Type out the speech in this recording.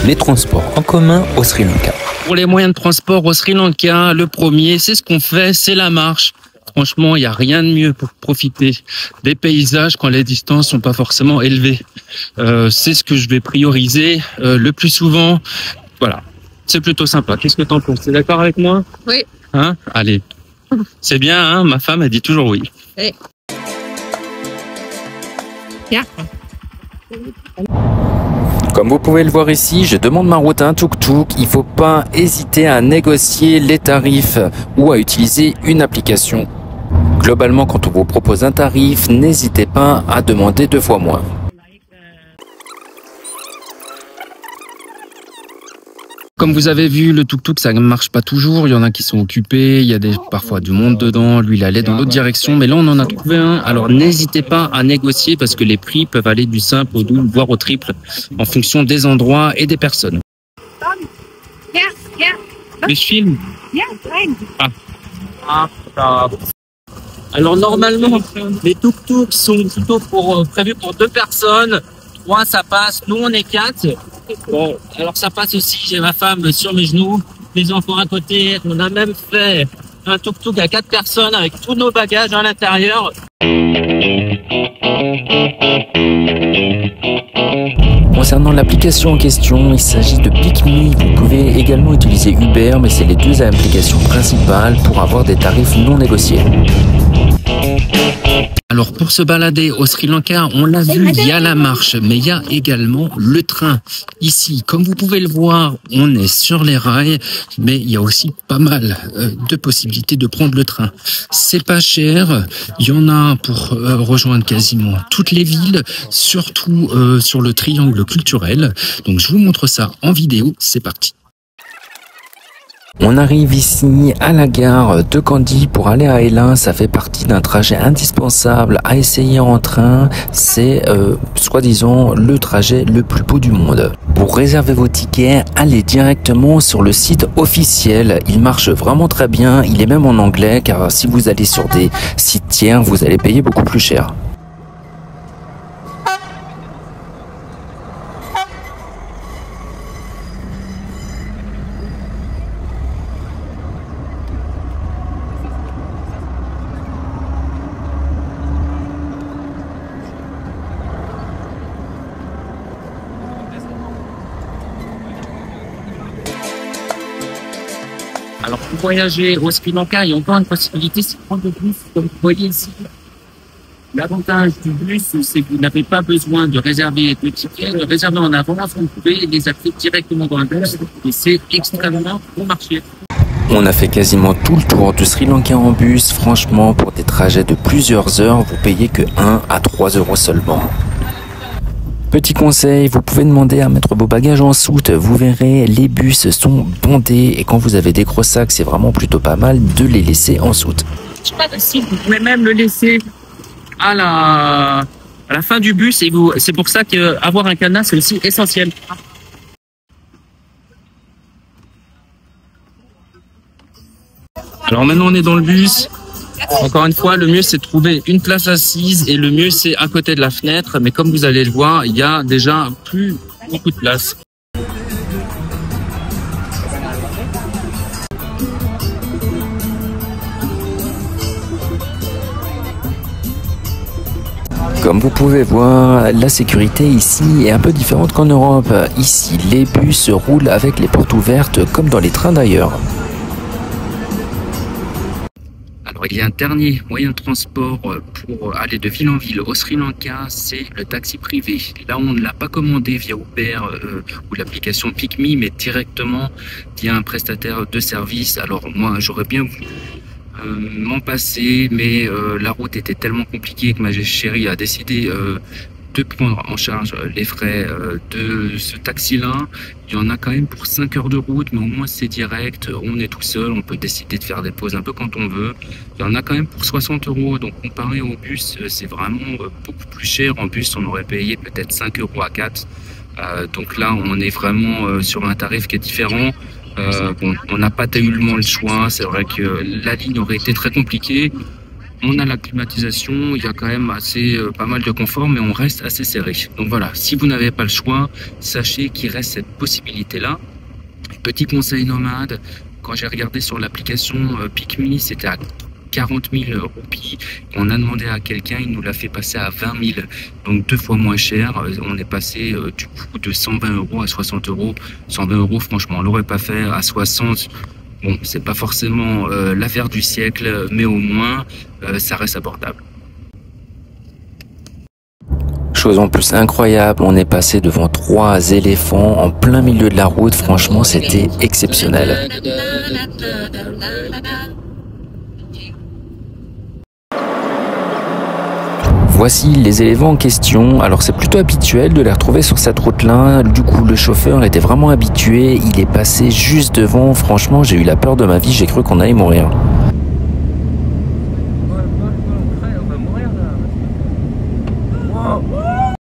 les transports en commun au Sri Lanka. Pour les moyens de transport au Sri Lanka, le premier, c'est ce qu'on fait, c'est la marche. Franchement, il n'y a rien de mieux pour profiter des paysages quand les distances sont pas forcément élevées. C'est ce que je vais prioriser le plus souvent. Voilà, c'est plutôt sympa. Qu'est-ce que t'en penses? T'es d'accord avec moi? Oui. Hein? Allez. C'est bien, hein? Ma femme, elle dit toujours oui. Oui. Comme vous pouvez le voir ici, je demande ma route à un tuk-tuk. Il ne faut pas hésiter à négocier les tarifs ou à utiliser une application. Globalement, quand on vous propose un tarif, n'hésitez pas à demander 2 fois moins. Comme vous avez vu, le tuk-tuk, ça ne marche pas toujours. Il y en a qui sont occupés, il y a parfois du monde dedans. Lui, il allait dans l'autre direction. Mais là, on en a trouvé un. Alors, n'hésitez pas à négocier parce que les prix peuvent aller du simple au double, voire au triple, en fonction des endroits et des personnes. Les films. Alors, normalement, les tuk-tuks sont plutôt prévus pour 2 personnes. 3, ça passe. Nous, on est 4. Bon, alors ça passe aussi, j'ai ma femme sur mes genoux, les enfants à côté. On a même fait un tuk-tuk à 4 personnes avec tous nos bagages à l'intérieur. Concernant l'application en question, il s'agit de PickMe. Vous pouvez également utiliser Uber, mais c'est les 2 applications principales pour avoir des tarifs non négociés. Alors pour se balader au Sri Lanka, on l'a vu, il y a la marche, mais il y a également le train. Ici, comme vous pouvez le voir, on est sur les rails, mais il y a aussi pas mal de possibilités de prendre le train. C'est pas cher, il y en a pour rejoindre quasiment toutes les villes, surtout sur le triangle culturel. Donc je vous montre ça en vidéo, c'est parti. On arrive ici à la gare de Kandy pour aller à Hela. Ça fait partie d'un trajet indispensable à essayer en train. C'est soi-disant le trajet le plus beau du monde. Pour réserver vos tickets, allez directement sur le site officiel. Il marche vraiment très bien. Il est même en anglais car si vous allez sur des sites tiers, vous allez payer beaucoup plus cher. Alors pour voyager au Sri Lanka, il y a encore une possibilité, c'est de prendre le bus, comme vous voyez ici. L'avantage du bus, c'est que vous n'avez pas besoin de réserver de tickets, de réserver en avance, vous pouvez les appeler directement dans le bus et c'est extrêmement bon marché. On a fait quasiment tout le tour du Sri Lanka en bus. Franchement, pour des trajets de plusieurs heures, vous payez que 1 à 3 € seulement. Petit conseil, vous pouvez demander à mettre vos bagages en soute. Vous verrez, les bus sont bondés et quand vous avez des gros sacs, c'est vraiment plutôt pas mal de les laisser en soute. Vous pouvez même le laisser à la fin du bus et c'est pour ça qu'avoir un cadenas, c'est aussi essentiel. Alors maintenant, on est dans le bus. Encore une fois, le mieux c'est de trouver une place assise et le mieux c'est à côté de la fenêtre. Mais comme vous allez le voir, il y a déjà plus beaucoup de place. Comme vous pouvez voir, la sécurité ici est un peu différente qu'en Europe. Ici, les bus roulent avec les portes ouvertes comme dans les trains d'ailleurs. Alors, il y a un dernier moyen de transport pour aller de ville en ville au Sri Lanka, c'est le taxi privé. Là, on ne l'a pas commandé via Uber ou l'application PickMe, mais directement via un prestataire de service. Alors, moi, j'aurais bien voulu m'en passer, mais la route était tellement compliquée que ma chérie a décidé de prendre en charge les frais de ce taxi-là. Il y en a quand même pour 5 heures de route, mais au moins c'est direct, on est tout seul, on peut décider de faire des pauses un peu quand on veut. Il y en a quand même pour 60 €, donc comparé au bus, c'est vraiment beaucoup plus cher. En bus, on aurait payé peut-être 5 € à 4. Donc là, on est vraiment sur un tarif qui est différent. Bon, on n'a pas tellement le choix, c'est vrai que la ligne aurait été très compliquée. On a la climatisation, il y a quand même assez pas mal de confort, mais on reste assez serré. Donc voilà, si vous n'avez pas le choix, sachez qu'il reste cette possibilité-là. Petit conseil nomade, quand j'ai regardé sur l'application PickMe, c'était à 40 000 roupies. On a demandé à quelqu'un, il nous l'a fait passer à 20 000, donc 2 fois moins cher. On est passé du coup de 120 € à 60 €. 120 €, franchement, on l'aurait pas fait. À 60, bon, c'est pas forcément l'affaire du siècle, mais au moins, ça reste abordable. Chose en plus incroyable, on est passé devant 3 éléphants en plein milieu de la route. Franchement, c'était exceptionnel. Voici les éléphants en question. Alors c'est plutôt habituel de les retrouver sur cette route-là. Du coup, le chauffeur était vraiment habitué. Il est passé juste devant. Franchement, j'ai eu la peur de ma vie. J'ai cru qu'on allait mourir.